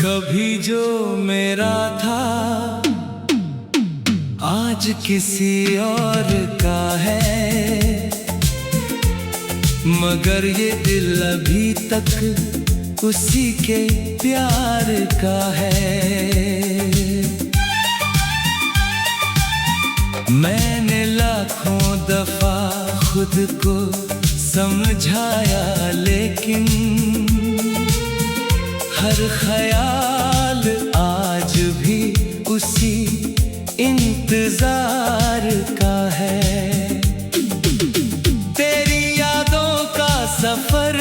कभी जो मेरा था आज किसी और का है, मगर ये दिल अभी तक उसी के प्यार का है। मैंने लाखों दफा खुद को समझाया, लेकिन हर ख्याल आज भी उसी इंतजार का है। तेरी यादों का सफर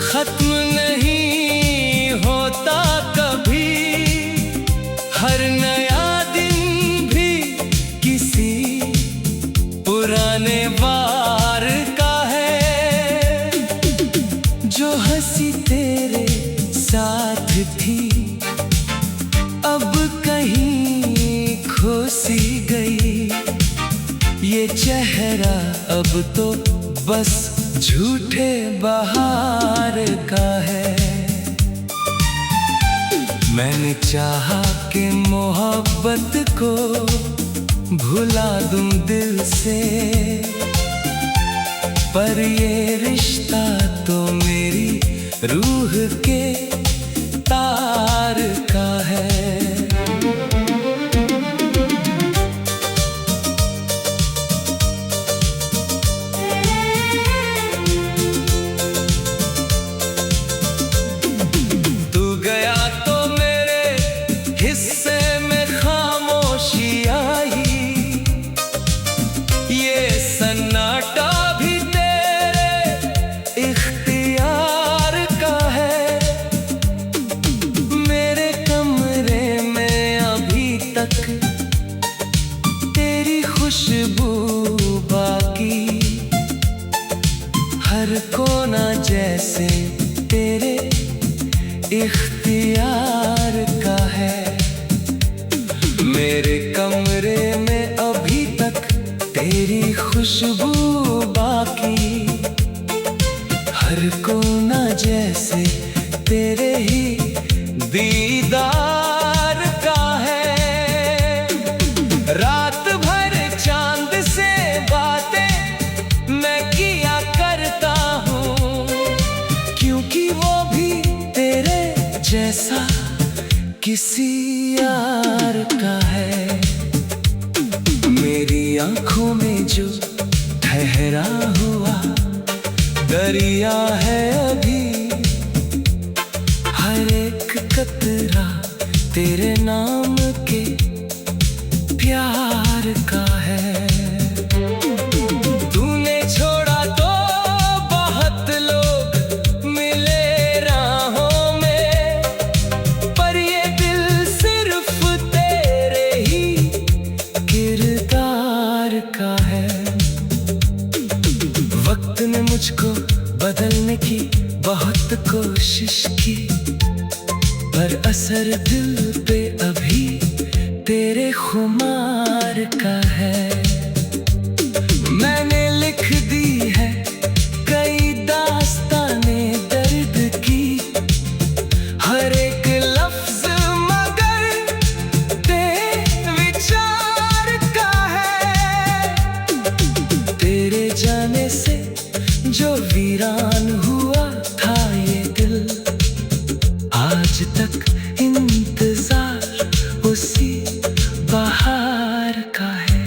खत्म नहीं होता कभी, हर नया दिन भी किसी पुराने वार का है। जो हंसी तेरे साथ थी अब कहीं खो सी गई, ये चेहरा अब तो बस झूठे बहार का है। मैंने चाहा कि मोहब्बत को भुला दूं दिल से, पर ये रिश्ता तो मेरी रूह के तार का है। तू गया तो मेरे हिस्से में खामोशी आई, ये सन्नाटा भी तेरे इख्तियार का है। मेरे कमरे में अभी तक तेरी खुशबू बाकी, हर कोना जैसे तेरे इख्तियार का है। मेरे कमरे में अभी तक तेरी खुशबू बाकी, हर कोना जैसे तेरे ही दीदार का है। रात भर चांद से बातें मैं किया करता हूँ, क्योंकि वो भी तेरे जैसा किसी यार का है। मेरी आंखों में जो ठहरा हुआ दरिया है अभी, हर एक कतरा तेरे नाम के प्यार का है। तूने छोड़ा तो बहुत लोग मिले राहों में, पर ये दिल सिर्फ तेरे ही किरदार का है। वक्त ने मुझको बदलने की बहुत कोशिश की, पर असर दिल पे अभी तेरे खुमार का है। मैंने लिख दी है कई दास्ताने दर्द की, हर एक लफ्ज मगर तेरे विचार का है। तेरे जाने से जो वीरान हुआ था ये दिल, आज तक इंतजार उसी बहार का है।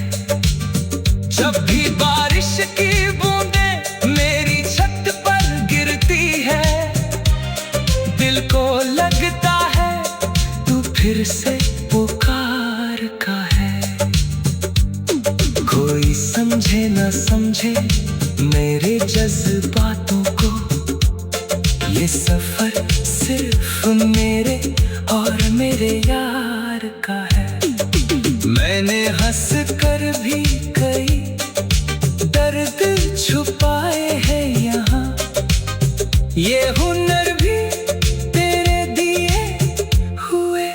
जब भी बारिश की बूंदें मेरी छत पर गिरती है, दिल को लगता है तू फिर से पुकार का है। कोई समझे न समझे मेरे जज्बातों को, ये सफर सिर्फ मेरे और मेरे यार का है। मैंने हंस कर भी कई दर्द छुपाए हैं यहाँ, ये हुनर भी तेरे दिए हुए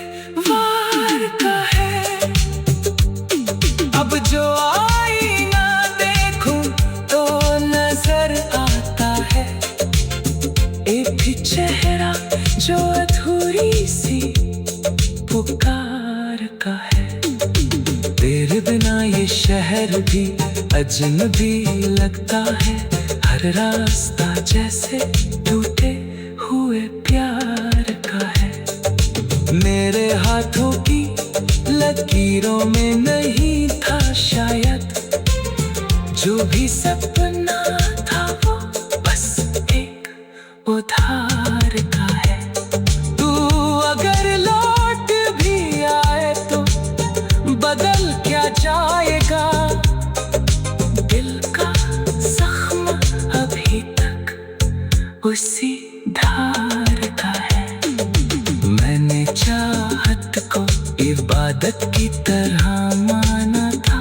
शहर भी अजनबी लगता है, हर रास्ता जैसे टूटे हुए प्यार का है। मेरे हाथों की लकीरों में नहीं था शायद जो भी सपना था, वो बस एक उधार का है। तू अगर लौट भी आए तो बदल क्या जाएगा, दिल का जख्म अभी तक उसी धार का है। मैंने चाहत को इबादत की तरह माना था,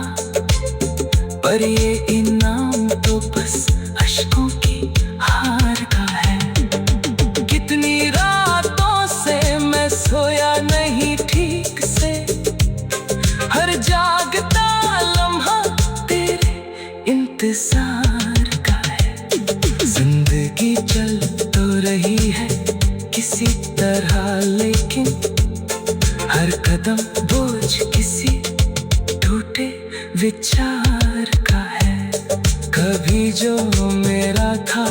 पर ये इनाम तो बस अश्कों की हार का है। कितनी रातों से मैं सोया नहीं ठीक से, हर जागता लम्हा तेरे इंतजार का है। जिंदगी चल तो रही है किसी तरह, लेकिन हर कदम बोझ किसी टूटे विचार का है। कभी जो मेरा था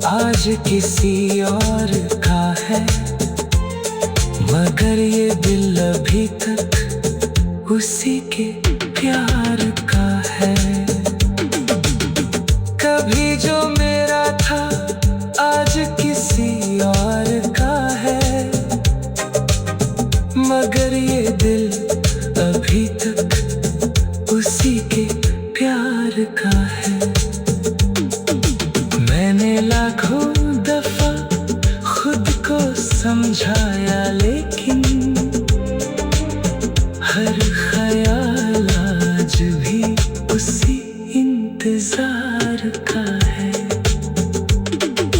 आज किसी और का है, मगर ये दिल अभी तक उसी के प्यार का है। कभी जो मेरा था आज किसी और का है, मगर ये दिल अभी तक उसी के प्यार का है। मैंने लाखों दफा खुद को समझाया, लेकिन हर ख्याल आज भी उसी इंतजार का है।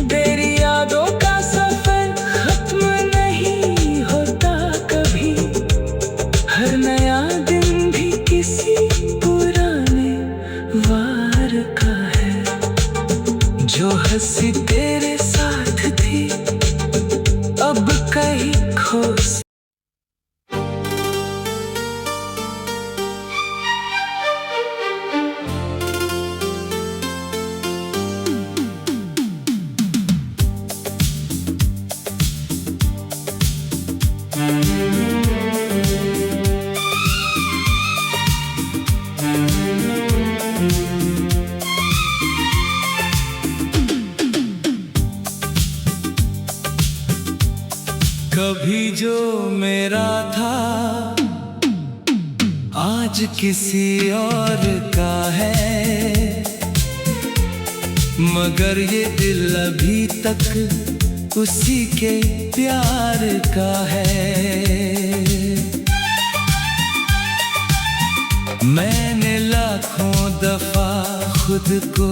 तेरी यादों का सफर खत्म नहीं होता कभी, हर नया दिन भी किसी पुराने वार का है। जो हंसी तेरे साथ थी अब कहीं खो सी। कभी जो मेरा था आज किसी और का है, मगर ये दिल अभी तक उसी के प्यार का है। मैंने लाखों दफा खुद को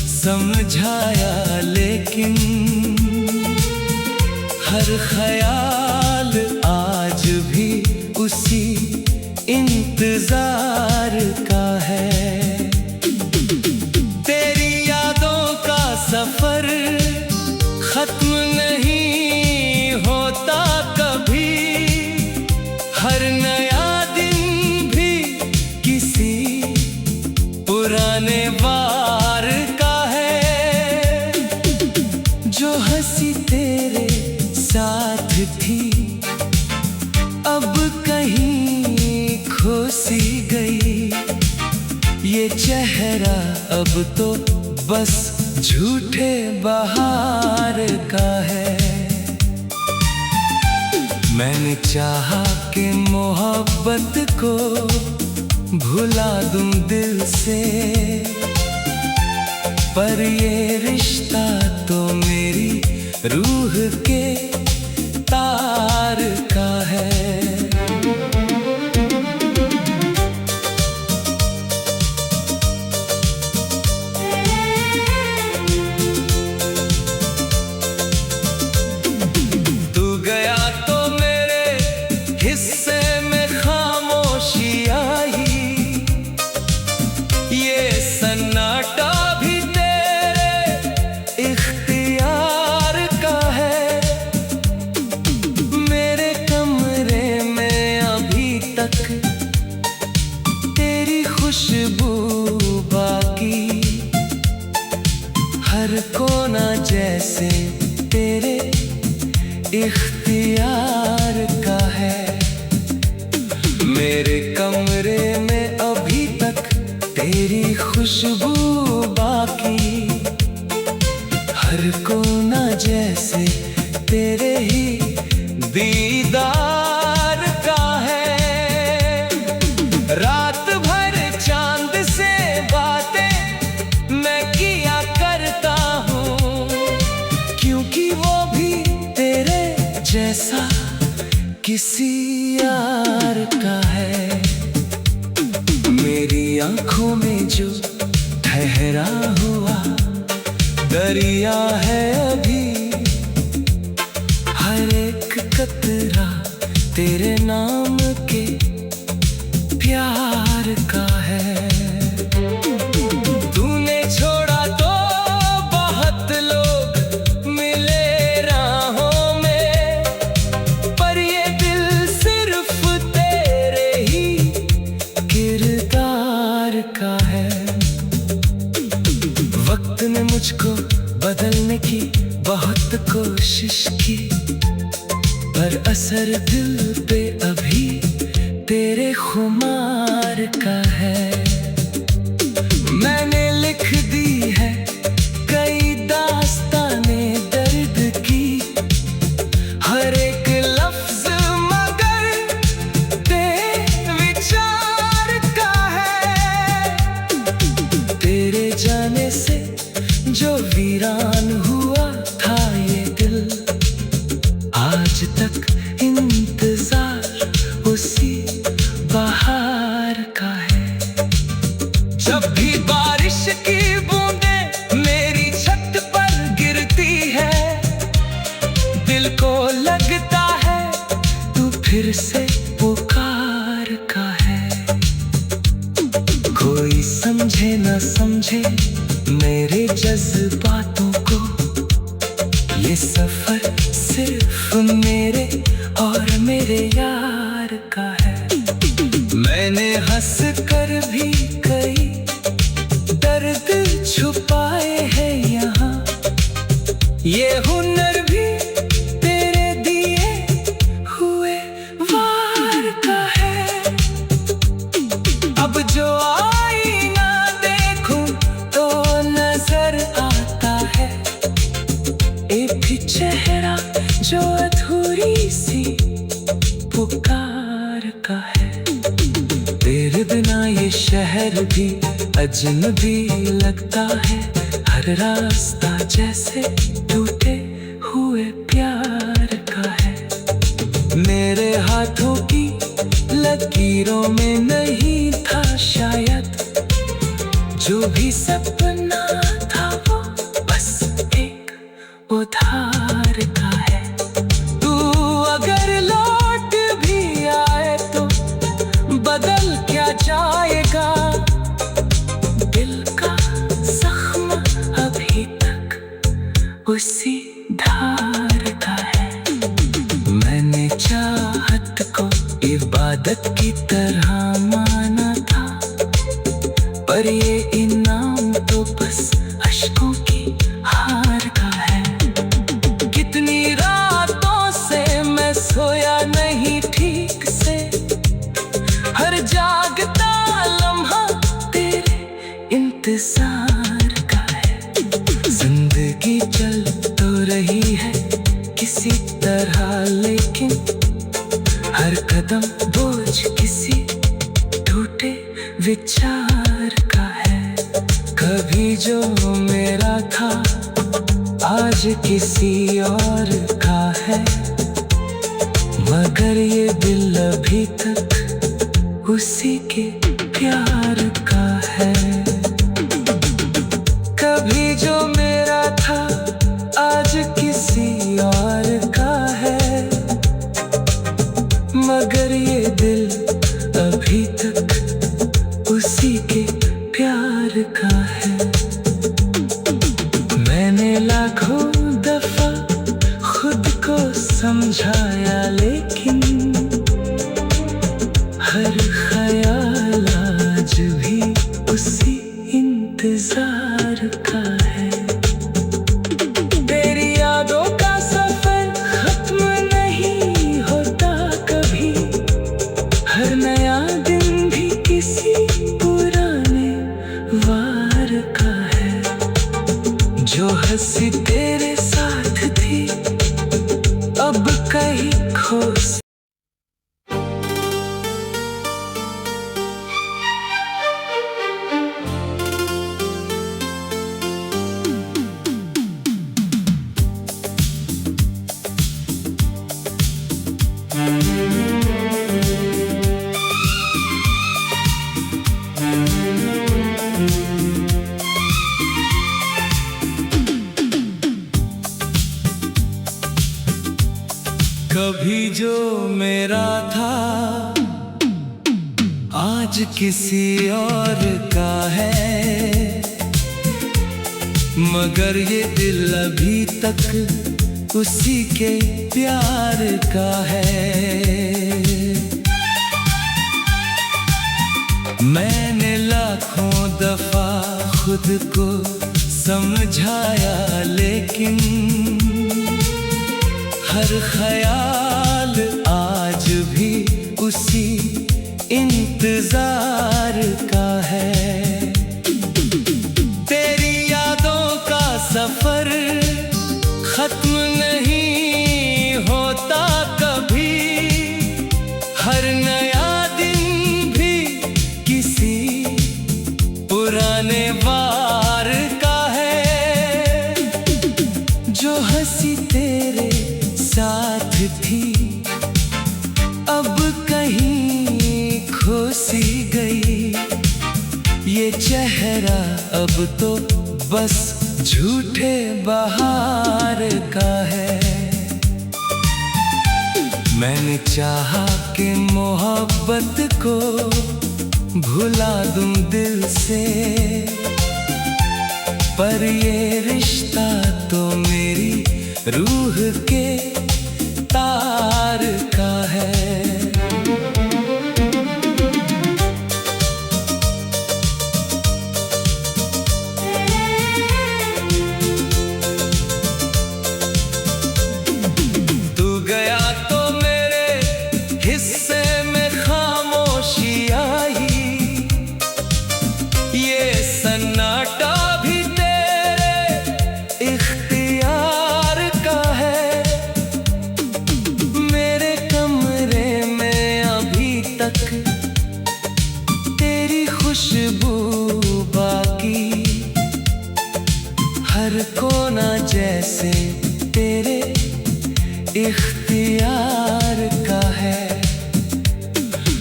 समझाया, लेकिन हर ख्याल आज भी उसी इंतजार का है। तेरी यादों का सफर खत्म नहीं होता कभी, हर नया दिन भी किसी पुराने वार का है। जो हंसी तेरे साथ थी अब कहीं खो सी गई, ये चेहरा अब तो बस झूठे बहार का है। मैंने चाहा कि मोहब्बत को भुला दूं दिल से, पर ये रिश्ता तो मेरी रूह के तार का है। तू गया तो मेरे हिस्से में खामोशी आई, ये सन्नाटा भी तेरे इख्तियार का है। मेरे कमरे में अभी तक तेरी खुशबू मेरे कमरे में अभी तक तेरी खुशबू बाकी, हर कोना जैसे तेरे ही दीदार का है। रात भर चांद से बातें मैं किया करता हूँ, क्योंकि वो भी तेरे जैसा किसी यार का है। मेरी आंखों में जो ठहरा हुआ दरिया है अभी, हर एक कतरा तेरे नाम के प्यार का है। तूने छोड़ा तो बहुत लोग मिले राहों में, पर ये दिल सिर्फ तेरे ही किरदार का है। वक्त ने मुझको बदलने की बहुत कोशिश की, पर असर दिल पे अभी तेरे खुमार का है। मैंने लिख दी है कई दास्ताने दर्द की, हर एक लफ्ज मगर तेरे विचार का है। तेरे जाने से जो वीरान हुआ था ये दिल, आज तक इंतजार उसी बहार का है। जब भी बारिश की बूंदें मेरी छत पर गिरती है, दिल को लगता है तू फिर से पुकार का है। कोई समझे न समझे मेरे जज्बातों को, ये सफर सिर्फ मेरे और मेरे यार का है। मैंने हंस कर भी कई दर्द छुपाए हैं यहाँ, ये हुनर भी तेरे दिए हुए वार का है। अब जो आईना देखूं तो नजर आता है एक चेहरा जो अधूरी सी पुकार का है। तेरे बिना ये शहर भी अजनबी लगता है, हर रास्ता जैसे टूटे हुए प्यार का है। मेरे हाथों की लकीरों में नहीं था शायद जो भी सपना था, वो बस एक उधार का है। तू अगर लौट भी आए तो बदल क्या जाएगा, दिल का जख्म अभी तक उसी धार का है। मैंने चाहत को इबादत की तरह माना था, पर ये इनाम तो बस अश्कों की हार का है। कितनी रातों से मैं सोया नहीं ठीक से, हर जागता लम्हा तेरे इंतजार का है। जिंदगी चल तो रही है किसी तरह, लेकिन हर कदम बोझ किसी टूटे विचार का है। कभी जो मेरा था आज किसी और का है, मगर ये दिल अभी तक उसी के प्यार का है। कभी जो मेरा था आज किसी और का है, मगर ये दिल अभी तक उसी के प्यार का है। मैंने लाखों दफा खुद को समझाया, लेकिन हर ख्याल आज भी उसी इंतजार का है। तेरी यादों का सफर खत्म नहीं होता कभी, हर नया आज किसी और का है, मगर ये दिल अभी तक उसी के प्यार का है। मैंने लाखों दफा खुद को समझाया, लेकिन हर ख्याल आज भी उसी इंतजार का है। तेरी यादों का सफर खत्म नहीं होता कभी, हर नया दिन भी किसी पुराने वार का है। जो हंसी तेरे साथ थी अब कहीं खो सी गई, ये चेहरा अब तो बस झूठे बहार का है। मैंने चाहा कि मोहब्बत को भुला दूं दिल से, पर ये रिश्ता तो मेरी रूह के तार का है। तू गया तो मेरे हिस्से में खामोशी आई, ये सन्नाटा भी तेरे इख्तियार का है। मेरे कमरे में अभी तक तेरी खुशबू बाकी, हर कोना जैसे तेरे इख्तियार का है।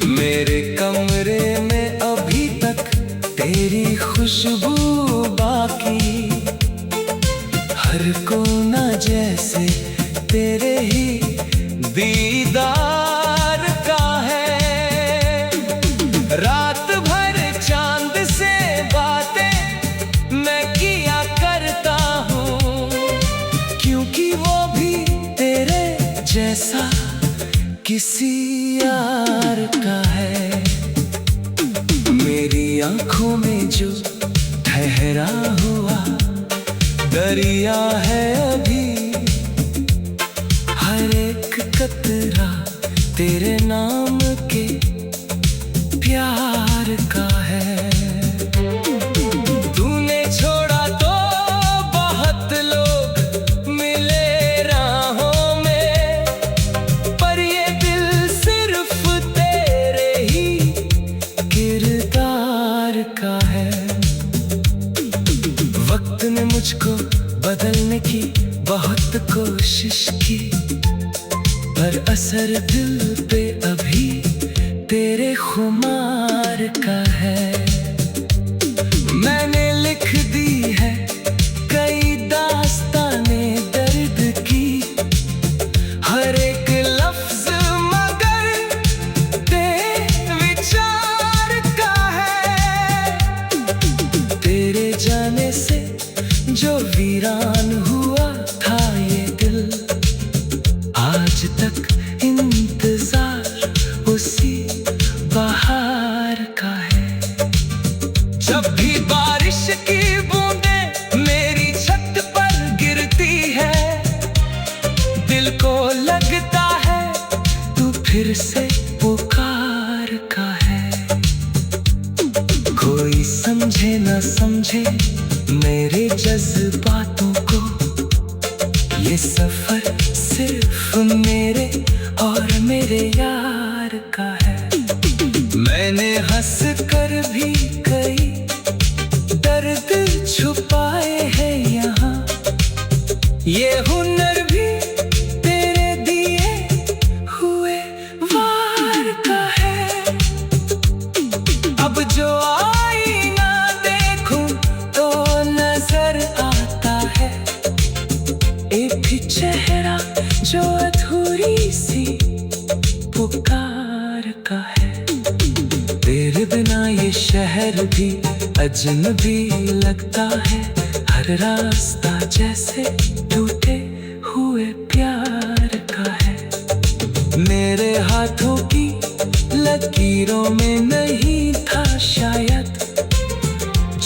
मेरे कमरे में अभी तक तेरी खुशबू बाकी, हर कोना जैसे तेरे ही दीदार का है। रात भर चांद से बातें मैं किया करता हूँ, क्योंकि वो भी तेरे जैसा किसी यार का है। मेरी आंखों में जो ठहरा हुआ दरिया है अभी, हर एक कतरा तेरे नाम के प्यार का है। तूने छोड़ा तो बहुत लोग मिले राहों में, पर ये दिल सिर्फ तेरे ही किरदार का है। वक्त ने मुझको बदलने की बहुत कोशिश की, पर असर दिल पे अभी तेरे खुमार का है। मैंने लिख दी है कई दास्ताने दर्द की, हर एक लफ्ज मगर तेरे विचार का है। तेरे जाने से जो वीरान हुआ था ये दिल, आज तक इंतजार उसी बहार का है। जब भी बारिश की बूंदें मेरी छत पर गिरती है, दिल को लगता है तू फिर से पुकार का है। कोई समझे न समझे मेरे जज्बातों को, ये सफर सिर्फ मेरे और मेरे यार का है। मैंने हंस कर भी कई दर्द छुपाए हैं यहाँ, ये हुनर भी तेरे दिए हुए वार का है। अब जो आईना देखूं तो नजर आता है एक भी चेहरा जो अधूरी सी पुकार का है। तेरे बिना ये शहर भी अजनबी लगता है, हर रास्ता जैसे टूटे हुए प्यार का है। मेरे हाथों की लकीरों में नहीं था शायद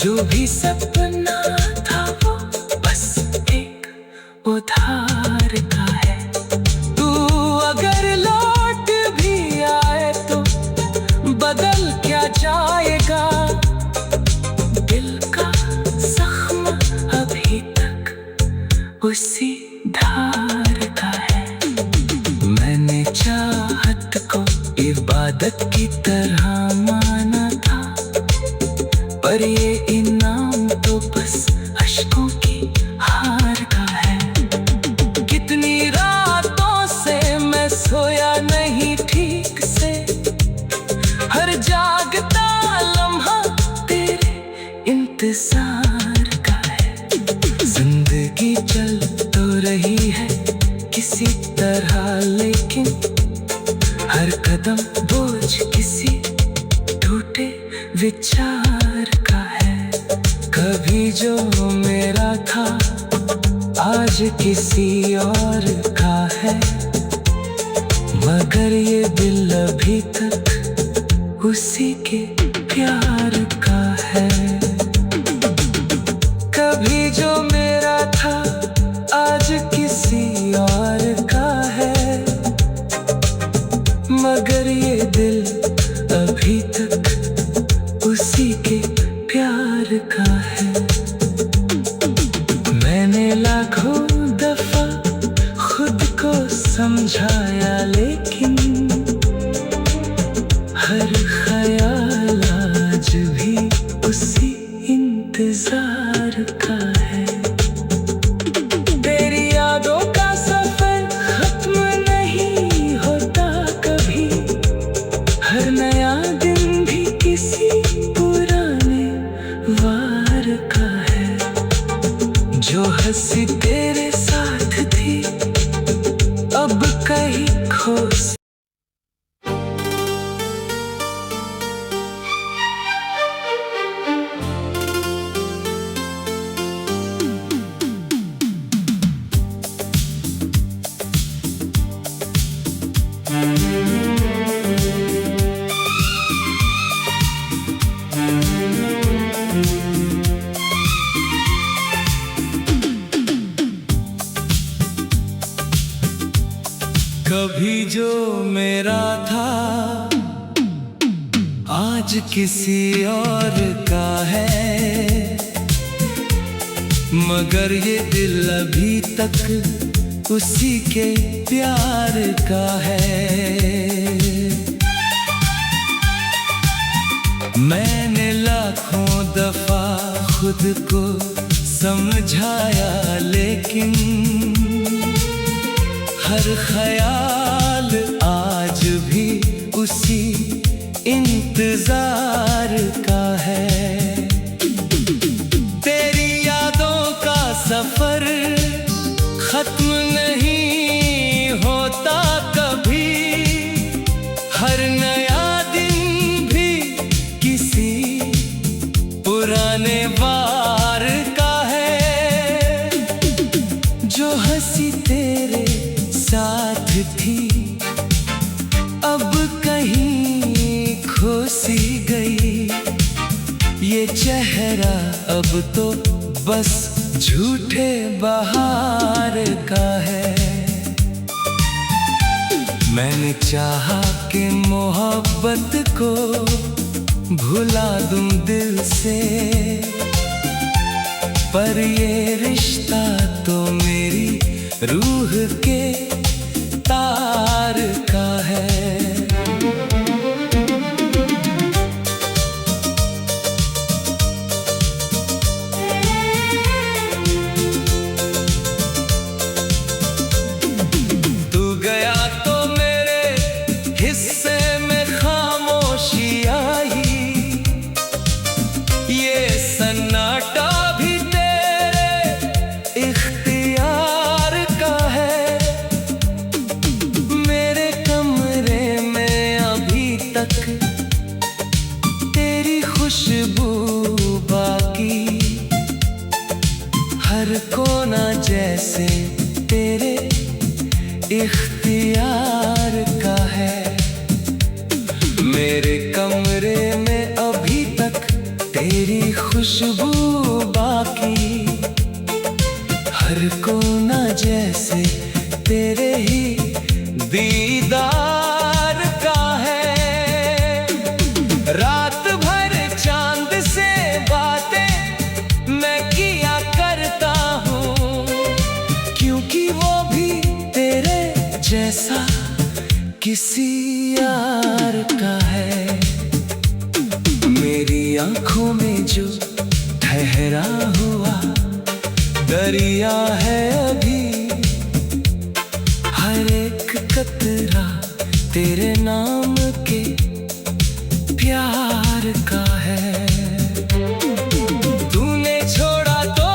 जो भी सपना था, वो बस एक उधार का है। तू अगर लौट भी आए तो बदल क्या जाएगा, दिल का जख्म अभी तक उसी धार का है। मैंने चाहत को इबादत की तरह माना था, पर ये इनाम तो बस अश्कों की हार का है। कितनी रातों से मैं सोया नहीं ठीक से, हर जागता लम्हा तेरे इंतजार का है। जिंदगी चल तो रही है किसी तरह, लेकिन हर कदम बोझ किसी टूटे विचार का है। कभी जो मेरा था आज किसी और का है, मगर ये दिल अभी तक उसी के प्यार का है। कभी जो मेरा था आज किसी और का है, मगर ये दिल अभी तक उसी के प्यार का है। मैंने लाखों दफा खुद को समझाया, लेकिन हर ख्याल आज भी उसी इंतजार का है। तेरी यादों का सफर खत्म नहीं होता कभी, हर नया दिन भी किसी पुराने वार का है। जो हंसी तेरे साथ थी अब कहीं खो। कभी जो मेरा था आज किसी और का है, मगर ये दिल अभी तक उसी के प्यार का है। मैंने लाखों दफा खुद को समझाया, लेकिन हर ख्याल आज भी उसी इंतजार का है। तेरी यादों का सफर खत्म नहीं होता कभी, हर नया दिन भी किसी पुराने वार का है। जो हंसी तेरे साथ थी अब कहीं खो सी गई, ये चेहरा अब तो बस झूठे बहार का है। मैंने चाहा कि मोहब्बत को भुला दूं दिल से, पर ये रिश्ता तो मेरी रूह के तार का है। तू गया तो मेरे हिस्से में खामोशी आई, ये सन्नाटा भी तेरे इख्तियार का है। मेरे इख्तियार का है। मेरे कमरे में अभी तक तेरी खुशबू बाकी, हर कोना जैसे तेरे ही दीदार का है। रात भर चांद से बातें मैं किया करता हूँ, क्योंकि वो भी तेरे जैसा किसी यार का है। मेरी आंखों में जो ठहरा हुआ दरिया है अभी, हर एक कतरा तेरे नाम के प्यार का है। तूने छोड़ा तो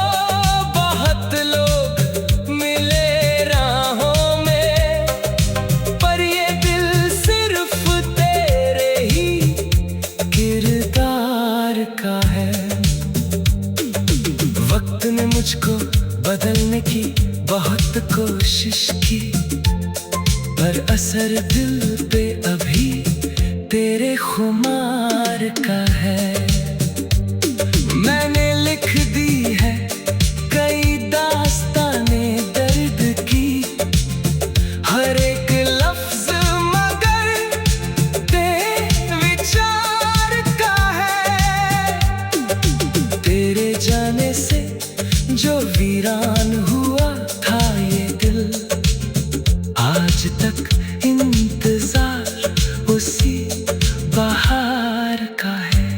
बहुत लोग मिले राहों में, पर ये दिल सिर्फ तेरे ही किरदार का है। वक्त ने मुझको बदलने की बहुत कोशिश की, पर असर दिल पे अभी तेरे खुमार का है। मैंने लिख दी है कई दास्ताने दर्द की, हर एक लफ्ज मगर तेरे विचार का है। तेरे जाने से जो वीरान हुआ था ये दिल, आज तक इंतजार उसी बहार का है।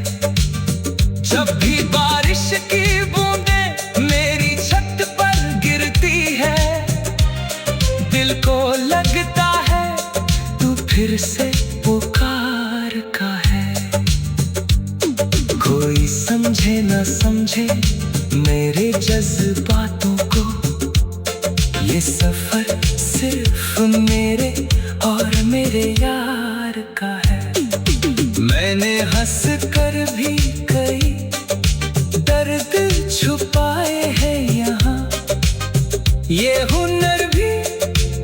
जब भी बारिश की बूंदें मेरी छत पर गिरती है, दिल को लगता है तू फिर से पुकार का है। कोई समझे न समझे मेरे जज्बातों को, ये सफर सिर्फ मेरे और मेरे यार का है। मैंने हंस कर भी कई दर्द छुपाए हैं यहाँ, ये हुनर भी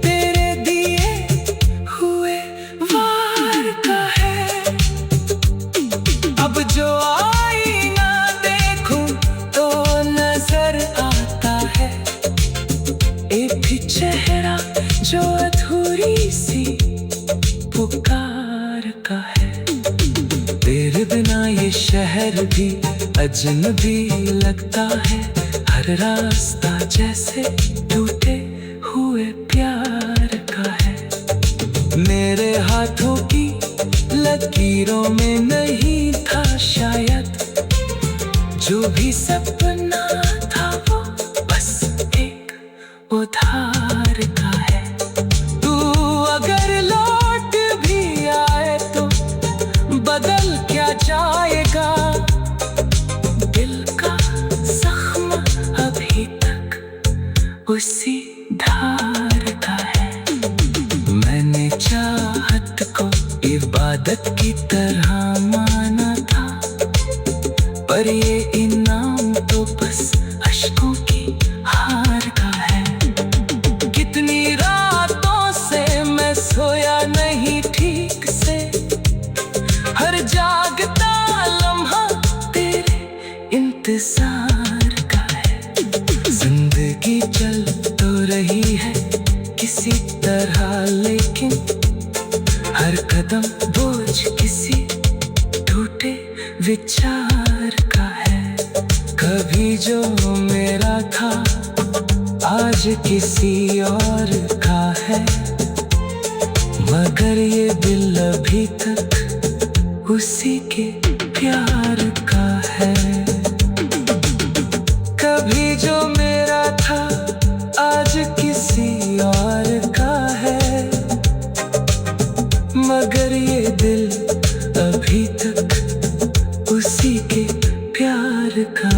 तेरे दिए हुए वार का है। अब जो आईना देखूं तो नजर आता है एक चेहरा जो अधूरी सी पुकार का है। तेरे बिना ये शहर भी अजनबी लगता है, हर रास्ता जैसे टूटे हुए प्यार का है। मेरे हाथों की लकीरों में नहीं था शायद जो भी सपना था, वो बस एक उधार का है। तू अगर लौट भी आए तो बदल क्या जाएगा, दिल का जख्म अभी तक उसी धार का है। मैंने चाहत को इबादत की तरह माना था, पर ये इनाम तो बस अश्कों की हार का है। कितनी रातों से मैं सोया नहीं ठीक से, हर जागता लम्हा तेरे इंतजार का है। जिंदगी चल तो रही है किसी तरह, लेकिन हर कदम बोझ किसी टूटे विचार का है। कभी जो मेरा था आज किसी और का है, मगर ये दिल अभी तक उसी के प्यार का है। कभी जो मेरा था आज किसी और का है, मगर ये दिल अभी तक उसी के प्यार का